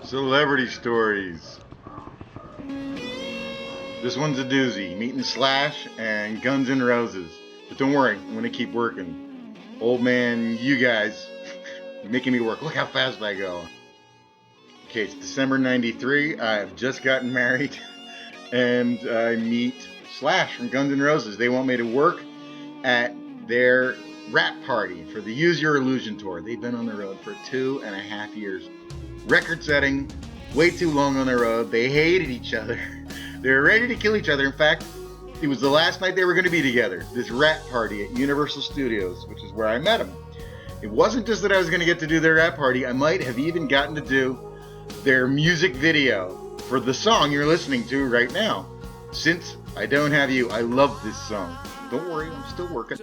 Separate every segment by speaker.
Speaker 1: Celebrity stories. This one's a doozy. Meeting Slash and Guns N' Roses. But don't worry, I'm gonna keep working. Old man, you guys, making me work. Look how fast I go. Okay, it's December 93. I've just gotten married. And I meet Slash from Guns N' Roses. They want me to work at their rap party for the Use Your Illusion tour. They've been on the road for 2.5 years. Record setting, way too long on the road. They hated each other. They were ready to kill each other. In fact, it was the last night they were going to be together. This rap party at Universal Studios, which is where I met them. It wasn't just that I was going to get to do their rap party. I might have even gotten to do their music video for the song you're listening to right now. Since I Don't Have You, I love this song. Don't worry, I'm still working.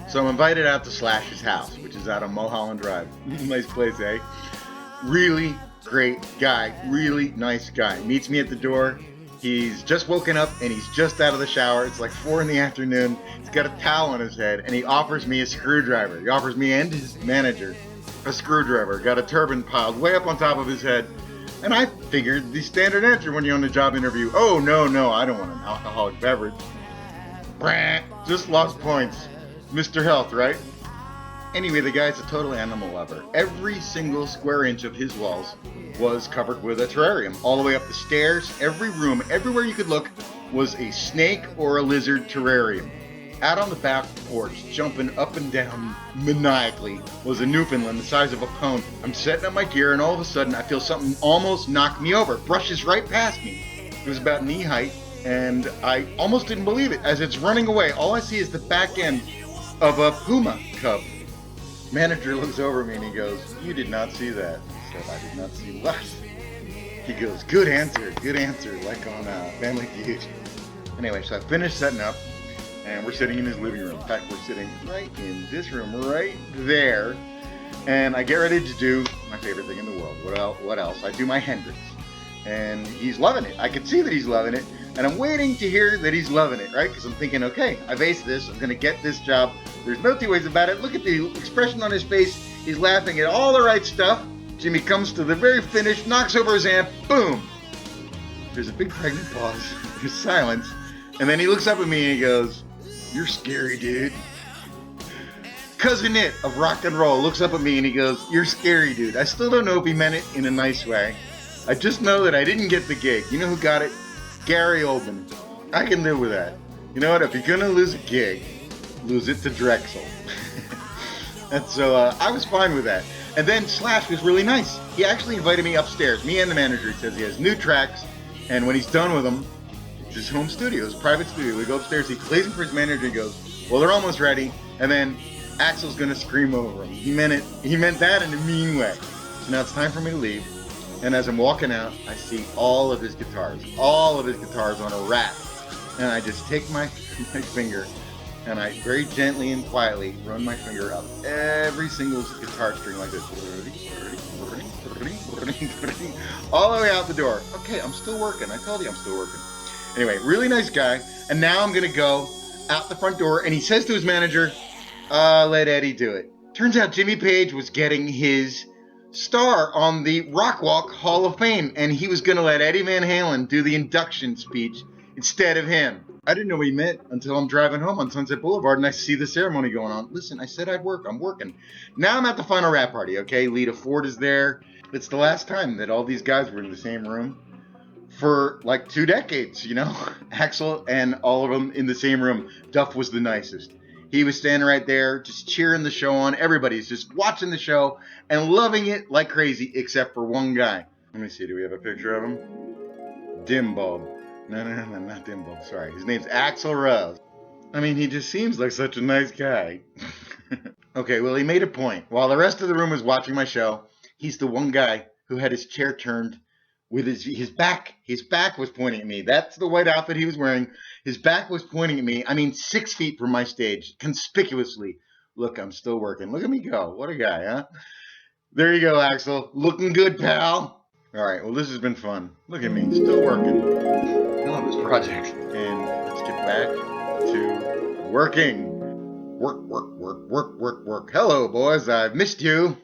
Speaker 1: So I'm invited out to Slash's house, which is out on Mulholland Drive. Nice place, eh? Really great guy, really nice guy. Meets me at the door. He's just woken up and he's just out of the shower. It's like 4 p.m. He's got a towel on his head and he offers me a screwdriver. He offers me and his manager a screwdriver. Got a turban piled way up on top of his head. And I figured the standard answer when you're on a job interview, oh, no, I don't want an alcoholic beverage. Brah, just lost points. Mr. Health, right? Anyway, the guy's a total animal lover. Every single square inch of his walls was covered with a terrarium. All the way up the stairs, every room, everywhere you could look was a snake or a lizard terrarium. Out on the back porch, jumping up and down maniacally, was a Newfoundland the size of a pony. I'm setting up my gear and all of a sudden I feel something almost knock me over. Brushes right past me. It was about knee height and I almost didn't believe it. As it's running away, all I see is the back end of a puma cub. Manager looks over at me and he goes, "You did not see that." I said, "I did not see what?" He goes, good answer, like on Family Feud. Anyway, so I finished setting up and we're sitting in his living room. In fact, we're sitting right in this room, right there. And I get ready to do my favorite thing in the world. What else? I do my Hendrix. And he's loving it. I can see that he's loving it. And I'm waiting to hear that he's loving it, right? Because I'm thinking, okay, I've aced this. I'm going to get this job. There's no two ways about it. Look at the expression on his face. He's laughing at all the right stuff. Jimmy comes to the very finish, knocks over his amp, boom. There's a big pregnant pause. There's silence. And then he looks up at me and he goes, "You're scary, dude." Cousin It of rock and roll looks up at me and he goes, "You're scary, dude." I still don't know if he meant it in a nice way. I just know that I didn't get the gig. You know who got it? Gary Oldman. I can live with that. You know what? If you're going to lose a gig, lose it to Drexel. And so I was fine with that. And then Slash was really nice. He actually invited me upstairs. Me and the manager. He says he has new tracks. And when he's done with them, it's his home studio, his private studio. We go upstairs. He plays them for his manager. He goes, "Well, they're almost ready." And then Axel's going to scream over him. He meant it. He meant that in a mean way. So now it's time for me to leave. And as I'm walking out, I see all of his guitars on a rack. And I just take my finger and I very gently and quietly run my finger up every single guitar string like this. All the way out the door. Okay, I'm still working. I told you I'm still working. Anyway, really nice guy. And now I'm going to go out the front door and he says to his manager, let Eddie do it. Turns out Jimmy Page was getting his star on the Rock Walk Hall of Fame, and he was going to let Eddie Van Halen do the induction speech instead of him. I didn't know what he meant until I'm driving home on Sunset Boulevard and I see the ceremony going on. Listen, I said I'd work. I'm working. Now I'm at the final rap party, okay? Lita Ford is there. It's the last time that all these guys were in the same room for like 2 decades, you know? Axl and all of them in the same room. Duff was the nicest. He was standing right there, just cheering the show on. Everybody's just watching the show and loving it like crazy, except for one guy. Let me see, do we have a picture of him? Dim Bulb. No, not Dim Bulb, sorry. His name's Axl Rose. I mean, he just seems like such a nice guy. Okay, well, he made a point. While the rest of the room was watching my show, he's the one guy who had his chair turned with his back. His back was pointing at me. That's the white outfit he was wearing. His back was pointing at me. I mean, 6 feet from my stage, conspicuously. Look, I'm still working. Look at me go. What a guy, huh? There you go, Axl. Looking good, pal. All right, well, this has been fun. Look at me, still working. I love this project. And let's get back to working. Work. Work, work, work, work. Hello, boys. I've missed you.